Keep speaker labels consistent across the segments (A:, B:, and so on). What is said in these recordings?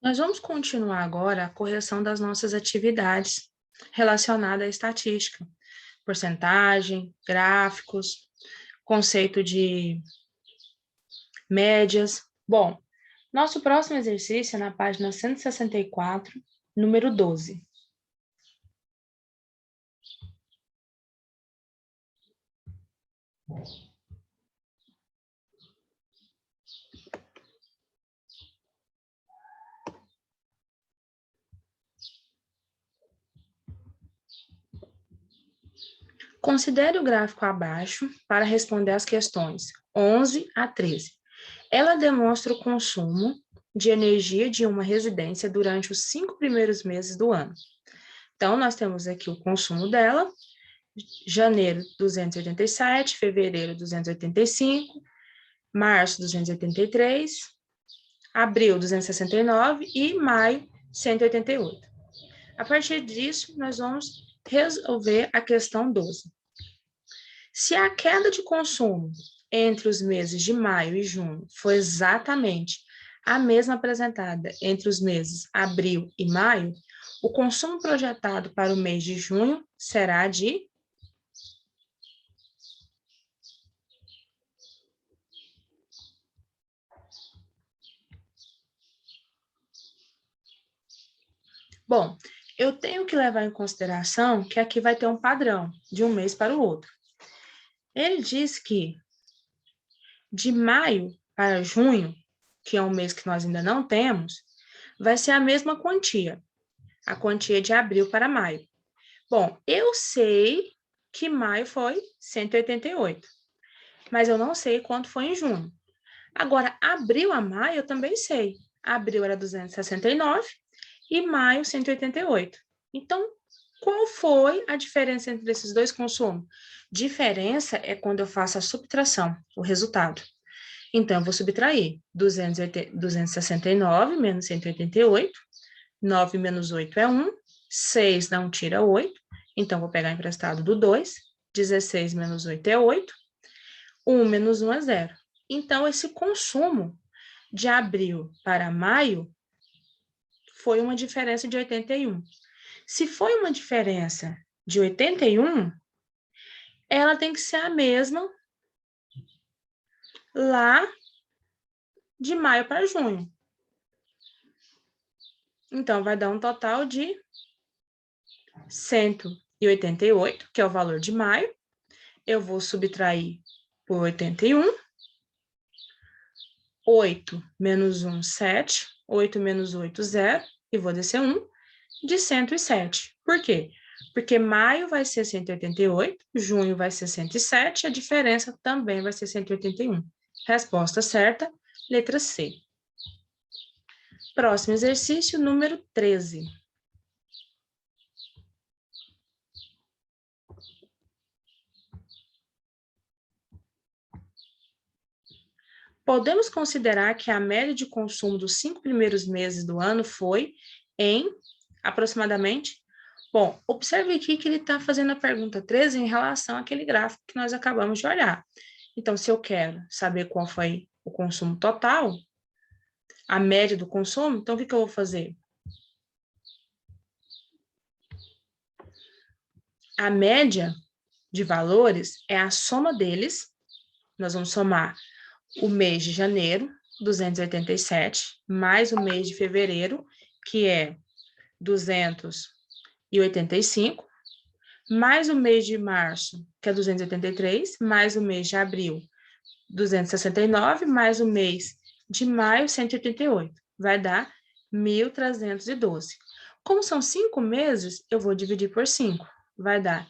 A: Nós vamos continuar agora a correção das nossas atividades relacionadas à estatística, porcentagem, gráficos, conceito de médias. Bom, nosso próximo exercício é na página 164, número 12. Considere o gráfico abaixo para responder às questões 11 a 13. Ela demonstra o consumo de energia de uma residência durante os 5 primeiros meses do ano. Então, nós temos aqui o consumo dela, janeiro 287, fevereiro 285, março 283, abril 269 e maio 188. A partir disso, nós vamos resolver a questão 12. Se a queda de consumo entre os meses de maio e junho foi exatamente a mesma apresentada entre os meses abril e maio, o consumo projetado para o mês de junho será de... Bom, eu tenho que levar em consideração que aqui vai ter um padrão de um mês para o outro. Ele diz que de maio para junho, que é um mês que nós ainda não temos, vai ser a mesma quantia, a quantia de abril para maio. Bom, eu sei que maio foi 188, mas eu não sei quanto foi em junho. Agora, abril a maio eu também sei. Abril era 269 e maio 188. Então, qual foi a diferença entre esses dois consumos? Diferença é quando eu faço a subtração, o resultado. Então, eu vou subtrair 269 menos 188, 9 menos 8 é 1, 6 não tira 8, então vou pegar emprestado do 2, 16 menos 8 é 8, 1 menos 1 é 0. Então, esse consumo de abril para maio foi uma diferença de 81. Se foi uma diferença de 81, ela tem que ser a mesma lá de maio para junho. Então, vai dar um total de 188, que é o valor de maio. Eu vou subtrair por 81. 8 menos 1, 7. 8 menos 8, 0. E vou descer 1 de 107. Por quê? Porque maio vai ser 188, junho vai ser 107, a diferença também vai ser 181. Resposta certa, letra C. Próximo exercício, número 13. Podemos considerar que a média de consumo dos 5 primeiros meses do ano foi em aproximadamente... Bom, observe aqui que ele está fazendo a pergunta 13 em relação àquele gráfico que nós acabamos de olhar. Então, se eu quero saber qual foi o consumo total, a média do consumo, então o que eu vou fazer? A média de valores é a soma deles. Nós vamos somar o mês de janeiro, 287, mais o mês de fevereiro, que é 285, mais o mês de março, que é 283, mais o mês de abril, 269, mais o mês de maio, 188. Vai dar 1.312. Como são 5 meses, eu vou dividir por 5. Vai dar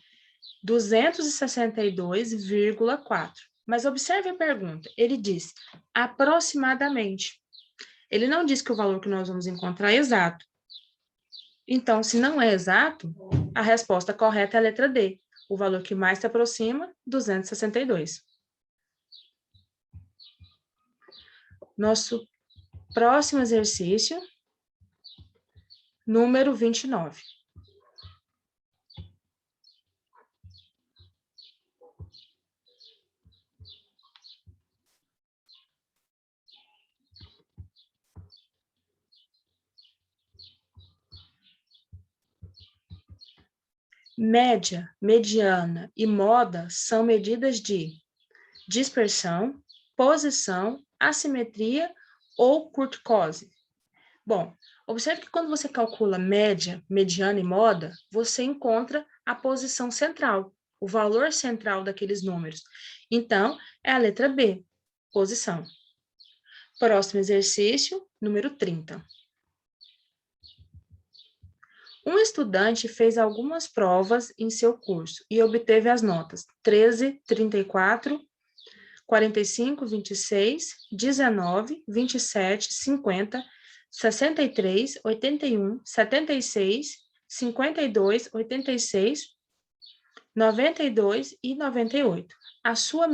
A: 262,4. Mas observe a pergunta. Ele diz aproximadamente. Ele não diz que o valor que nós vamos encontrar é exato. Então, se não é exato, a resposta correta é a letra D. O valor que mais se aproxima, 262. Nosso próximo exercício, número 29. Média, mediana e moda são medidas de dispersão, posição, assimetria ou curticose. Bom, observe que quando você calcula média, mediana e moda, você encontra a posição central, o valor central daqueles números. Então, é a letra B, posição. Próximo exercício, número 30. Um estudante fez algumas provas em seu curso e obteve as notas 13, 34, 45, 26, 19, 27, 50, 63, 81, 76, 52, 86, 92 e 98. A sua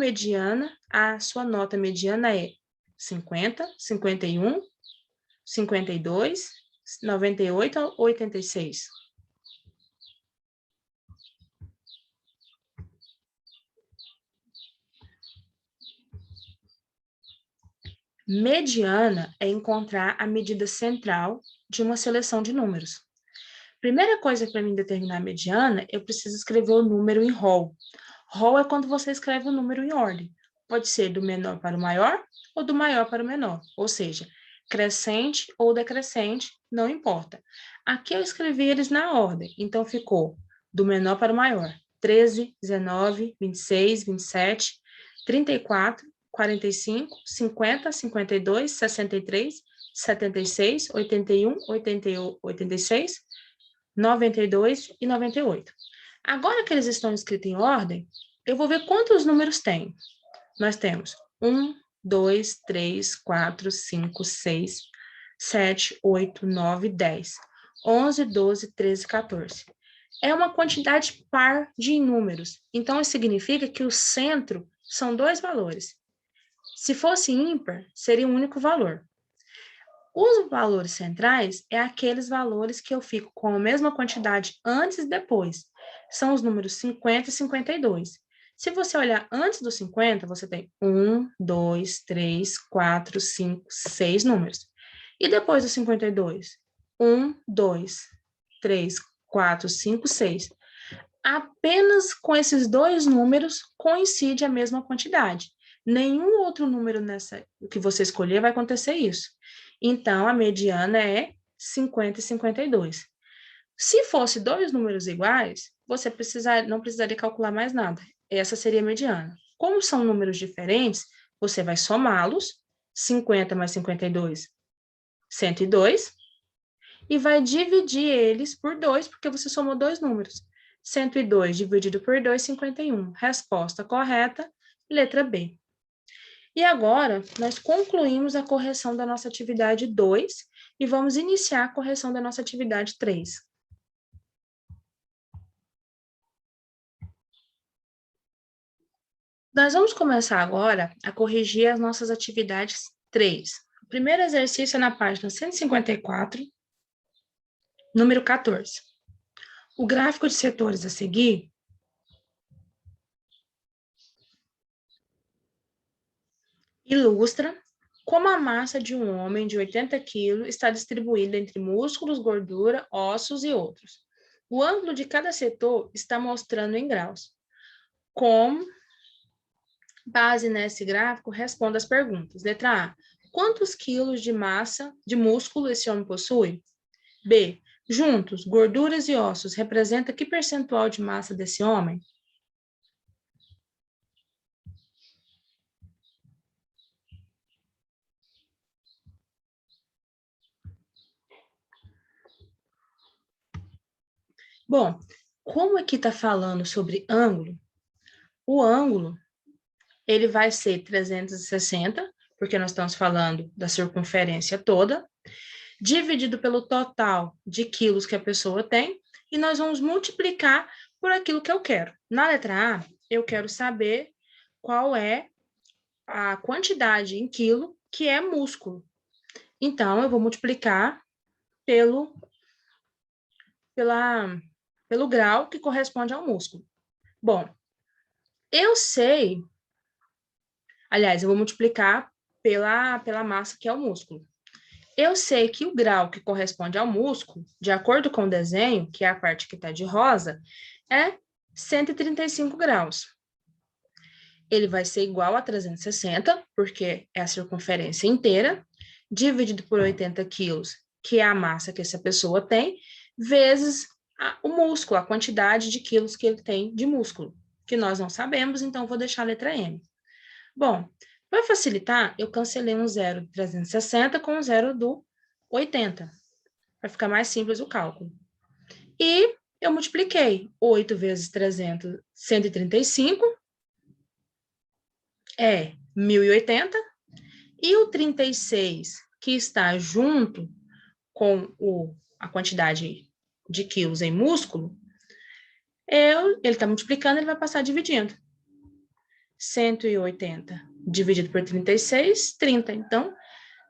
A: nota mediana é 50, 51, 52, 98 ou 86? Mediana é encontrar a medida central de uma seleção de números. Primeira coisa para mim determinar a mediana, eu preciso escrever o número em rol. Rol é quando você escreve o número em ordem. Pode ser do menor para o maior ou do maior para o menor. Ou seja, crescente ou decrescente, não importa. Aqui eu escrevi eles na ordem. Então, ficou do menor para o maior. 13, 19, 26, 27, 34, 45, 50, 52, 63, 76, 81, 86, 92 e 98. Agora que eles estão escritos em ordem, eu vou ver quantos números tem. Nós temos 1, 2, 3, 4, 5, 6, 7, 8, 9, 10, 11, 12, 13, 14. É uma quantidade par de números. Então, isso significa que o centro são dois valores. Se fosse ímpar, seria um único valor. Os valores centrais é aqueles valores que eu fico com a mesma quantidade antes e depois. São os números 50 e 52. Se você olhar antes do 50, você tem 1, 2, 3, 4, 5, 6 números. E depois do 52? 1, 2, 3, 4, 5, 6. Apenas com esses dois números coincide a mesma quantidade. Nenhum outro número que você escolher vai acontecer isso. Então, a mediana é 50 e 52. Se fosse dois números iguais, você não precisaria calcular mais nada. Essa seria a mediana. Como são números diferentes, você vai somá-los, 50 mais 52, 102, e vai dividir eles por 2, porque você somou dois números. 102 dividido por 2, 51. Resposta correta, letra B. E agora, nós concluímos a correção da nossa atividade 2 e vamos iniciar a correção da nossa atividade 3. Nós vamos começar agora a corrigir as nossas atividades 3. O primeiro exercício é na página 154, número 14. O gráfico de setores a seguir ilustra como a massa de um homem de 80 quilos está distribuída entre músculos, gordura, ossos e outros. O ângulo de cada setor está mostrando em graus. Com base nesse gráfico, responda as perguntas. Letra A. Quantos quilos de massa de músculo esse homem possui? B. Juntos, gorduras e ossos representa que percentual de massa desse homem? Bom, como aqui está falando sobre ângulo, o ângulo ele vai ser 360, porque nós estamos falando da circunferência toda, dividido pelo total de quilos que a pessoa tem, e nós vamos multiplicar por aquilo que eu quero. Na letra A, eu quero saber qual é a quantidade em quilo que é músculo. Então, eu vou multiplicar pelo grau que corresponde ao músculo. Bom, eu sei, aliás, eu vou multiplicar pela massa que é o músculo. Eu sei que o grau que corresponde ao músculo, de acordo com o desenho, que é a parte que está de rosa, é 135 graus. Ele vai ser igual a 360, porque é a circunferência inteira, dividido por 80 quilos, que é a massa que essa pessoa tem, vezes o músculo, a quantidade de quilos que ele tem de músculo, que nós não sabemos, então vou deixar a letra M. Bom, para facilitar, eu cancelei um zero do 360 com um zero do 80, para ficar mais simples o cálculo. E eu multipliquei 8 vezes 300, 135, é 1.080, e o 36, que está junto com a quantidade de quilos em músculo, ele está multiplicando, ele vai passar dividindo. 180 dividido por 36, 30. Então,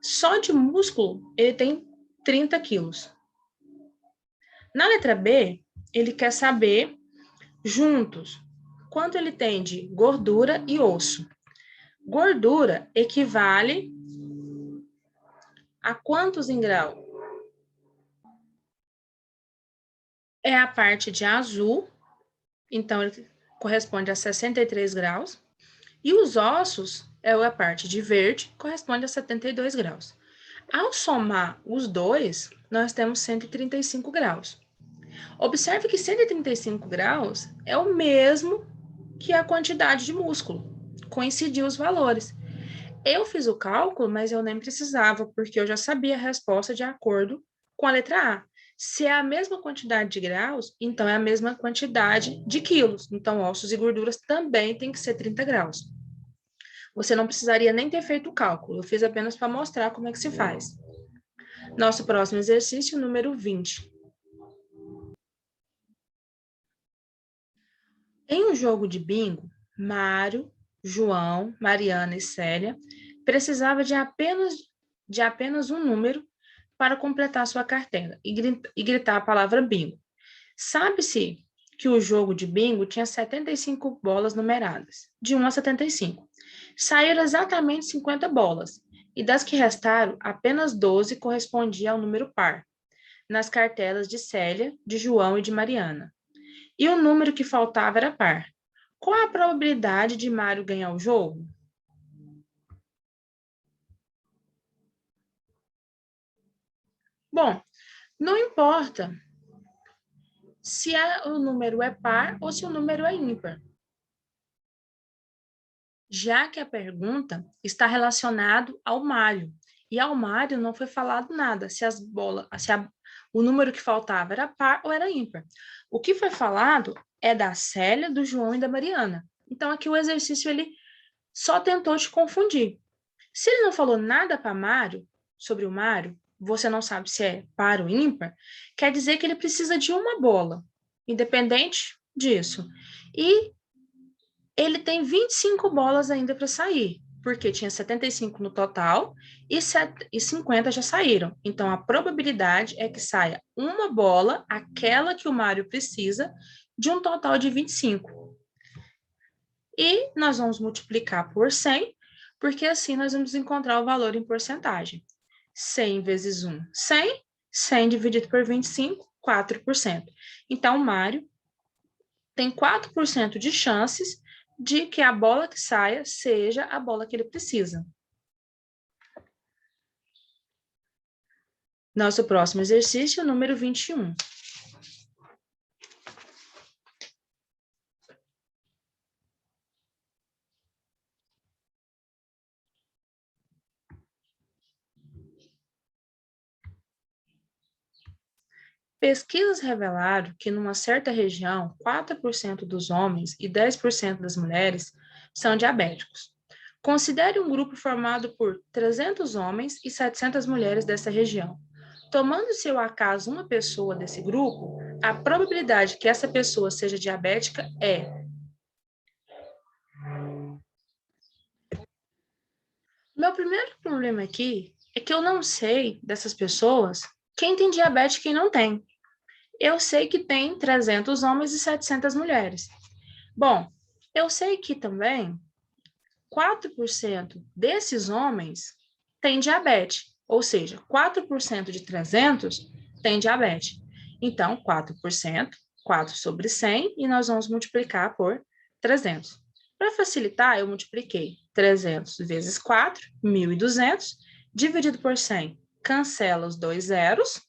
A: só de músculo, ele tem 30 quilos. Na letra B, ele quer saber, juntos, quanto ele tem de gordura e osso. Gordura equivale a quantos em grau? É a parte de azul, então ele corresponde a 63 graus. E os ossos é a parte de verde, corresponde a 72 graus. Ao somar os dois, nós temos 135 graus. Observe que 135 graus é o mesmo que a quantidade de músculo. Coincidiu os valores. Eu fiz o cálculo, mas eu nem precisava, porque eu já sabia a resposta de acordo com a letra A. Se é a mesma quantidade de graus, então é a mesma quantidade de quilos. Então, ossos e gorduras também tem que ser 30 graus. Você não precisaria nem ter feito o cálculo, eu fiz apenas para mostrar como é que se faz. Nosso próximo exercício, número 20. Em um jogo de bingo, Mário, João, Mariana e Célia precisavam de apenas um número para completar sua cartela e gritar a palavra bingo. Sabe-se que o jogo de bingo tinha 75 bolas numeradas, de 1 a 75. Saíram exatamente 50 bolas, e das que restaram, apenas 12 correspondiam ao número par, nas cartelas de Célia, de João e de Mariana. E o número que faltava era par. Qual a probabilidade de Mário ganhar o jogo? Bom, não importa se o número é par ou se o número é ímpar, já que a pergunta está relacionada ao Mário. E ao Mário não foi falado nada, se o número que faltava era par ou era ímpar. O que foi falado é da Célia, do João e da Mariana. Então, aqui o exercício ele só tentou te confundir. Se ele não falou nada para Mário, sobre o Mário, você não sabe se é par ou ímpar, quer dizer que ele precisa de uma bola, independente disso. E ele tem 25 bolas ainda para sair, porque tinha 75 no total e 50 já saíram. Então, a probabilidade é que saia uma bola, aquela que o Mário precisa, de um total de 25. E nós vamos multiplicar por 100, porque assim nós vamos encontrar o valor em porcentagem. 100 vezes 1, 100. 100 dividido por 25, 4%. Então, o Mário tem 4% de chances de que a bola que saia seja a bola que ele precisa. Nosso próximo exercício, número 21. Pesquisas revelaram que, numa certa região, 4% dos homens e 10% das mulheres são diabéticos. Considere um grupo formado por 300 homens e 700 mulheres dessa região. Tomando-se ao acaso uma pessoa desse grupo, a probabilidade que essa pessoa seja diabética é... Meu primeiro problema aqui é que eu não sei dessas pessoas quem tem diabetes e quem não tem. Eu sei que tem 300 homens e 700 mulheres. Bom, eu sei que também 4% desses homens têm diabetes, ou seja, 4% de 300 tem diabetes. Então, 4% 4 sobre 100 e nós vamos multiplicar por 300. Para facilitar, eu multipliquei 300 vezes 4, 1.200, dividido por 100. Cancela os dois zeros,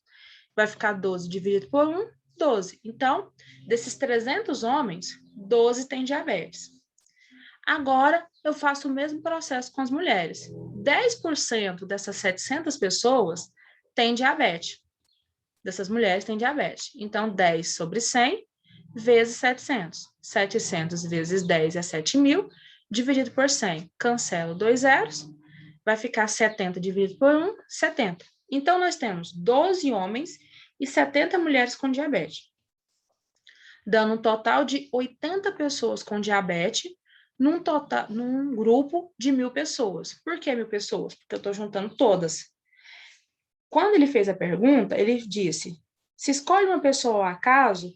A: vai ficar 12 dividido por 1, 12. Então, desses 300 homens, 12 têm diabetes. Agora, eu faço o mesmo processo com as mulheres. 10% dessas 700 pessoas têm diabetes. Dessas mulheres têm diabetes. Então, 10 sobre 100 vezes 700. 700 vezes 10 é 7.000, dividido por 100. Cancelo dois zeros, vai ficar 70 dividido por 1, 70. Então, nós temos 12 homens e 70 mulheres com diabetes, dando um total de 80 pessoas com diabetes num grupo de 1.000 pessoas. Por que 1.000 pessoas? Porque eu estou juntando todas. Quando ele fez a pergunta, ele disse, se escolhe uma pessoa ao acaso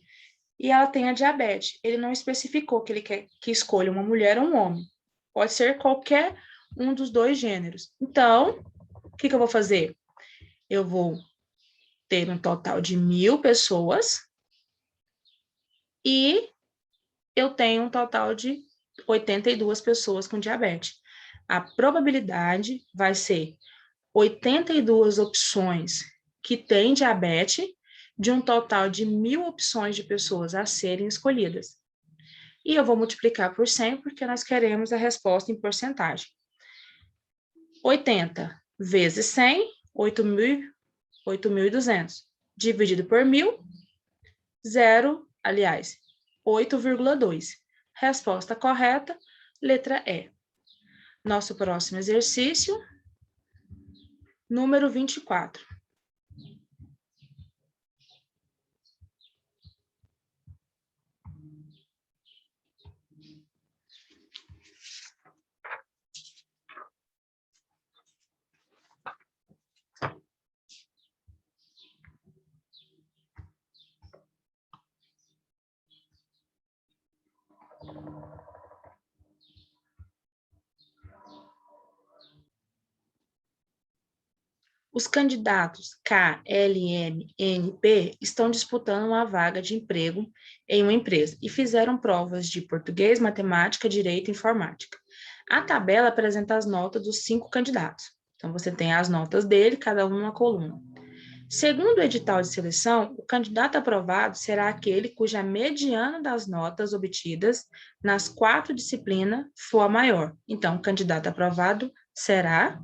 A: e ela tenha diabetes. Ele não especificou que ele quer que escolha uma mulher ou um homem. Pode ser qualquer um dos dois gêneros. Então, o que eu vou fazer? Eu vou ter um total de 1.000 pessoas e eu tenho um total de 82 pessoas com diabetes. A probabilidade vai ser 82 opções que têm diabetes de um total de 1.000 opções de pessoas a serem escolhidas. E eu vou multiplicar por 100 porque nós queremos a resposta em porcentagem. 80 vezes 100, 8.200. Dividido por 1.000, 8,2. Resposta correta, letra E. Nosso próximo exercício, número 24. Os candidatos K, L, M, N, P estão disputando uma vaga de emprego em uma empresa e fizeram provas de português, matemática, direito e informática. A tabela apresenta as notas dos 5 candidatos. Então, você tem as notas dele, cada um numa coluna. Segundo o edital de seleção, o candidato aprovado será aquele cuja mediana das notas obtidas nas 4 disciplinas for a maior. Então, o candidato aprovado será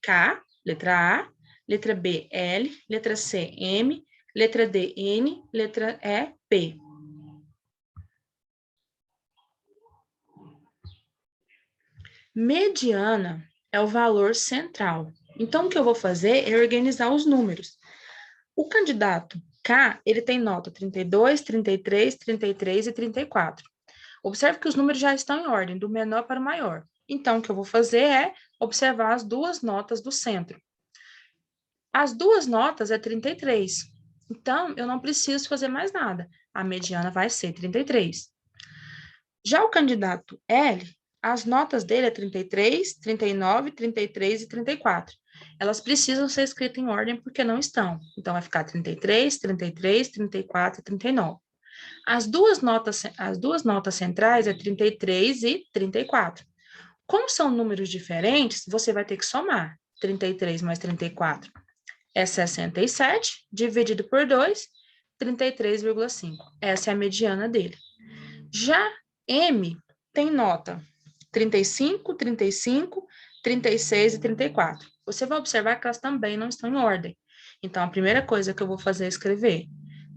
A: K, letra A, letra B, L, letra C, M, letra D, N, letra E, P. Mediana é o valor central. Então, o que eu vou fazer é organizar os números. O candidato K, ele tem nota 32, 33, 33 e 34. Observe que os números já estão em ordem, do menor para o maior. Então, o que eu vou fazer é observar as duas notas do centro. As duas notas é 33. Então, eu não preciso fazer mais nada. A mediana vai ser 33. Já o candidato L, as notas dele é 33, 39, 33 e 34. Elas precisam ser escritas em ordem porque não estão. Então, vai ficar 33, 33, 34 e 39. As duas notas centrais é 33 e 34. Como são números diferentes, você vai ter que somar. 33 mais 34 é 67, dividido por 2, 33,5. Essa é a mediana dele. Já M tem nota 35, 35, 36 e 34. Você vai observar que elas também não estão em ordem. Então, a primeira coisa que eu vou fazer é escrever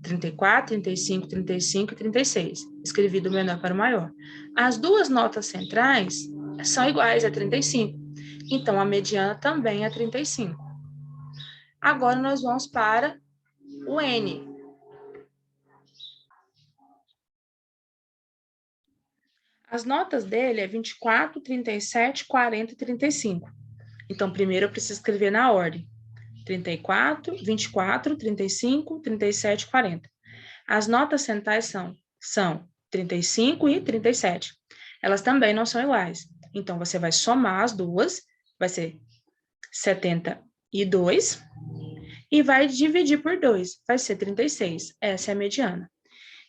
A: 34, 35, 35 e 36. Escrevi do menor para o maior. As duas notas centrais são iguais a 35. Então, a mediana também é 35. Agora, nós vamos para o N. As notas dele é 24, 37, 40 e 35. Então, primeiro eu preciso escrever na ordem. 34, 24, 35, 37 e 40. As notas centrais são 35 e 37. Elas também não são iguais. Então, você vai somar as duas, vai ser 72, e vai dividir por 2, vai ser 36. Essa é a mediana.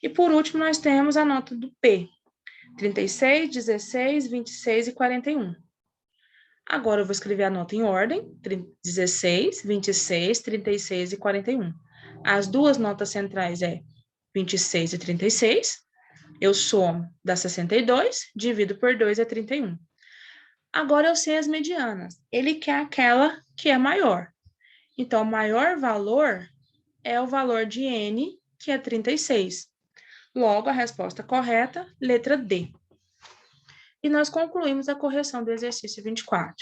A: E por último, nós temos a nota do P, 36, 16, 26 e 41. Agora eu vou escrever a nota em ordem, 16, 26, 36 e 41. As duas notas centrais é 26 e 36. Eu somo, dá 62, divido por 2 é 31. Agora eu sei as medianas. Ele quer aquela que é maior. Então, o maior valor é o valor de N, que é 36. Logo, a resposta correta, letra D. E nós concluímos a correção do exercício 24.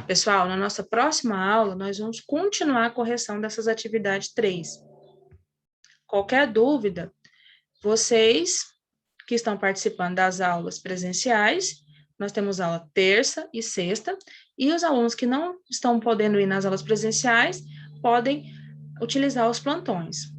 A: Pessoal, na nossa próxima aula, nós vamos continuar a correção dessas atividades 3. Qualquer dúvida, vocês que estão participando das aulas presenciais, nós temos aula terça e sexta, e os alunos que não estão podendo ir nas aulas presenciais podem utilizar os plantões.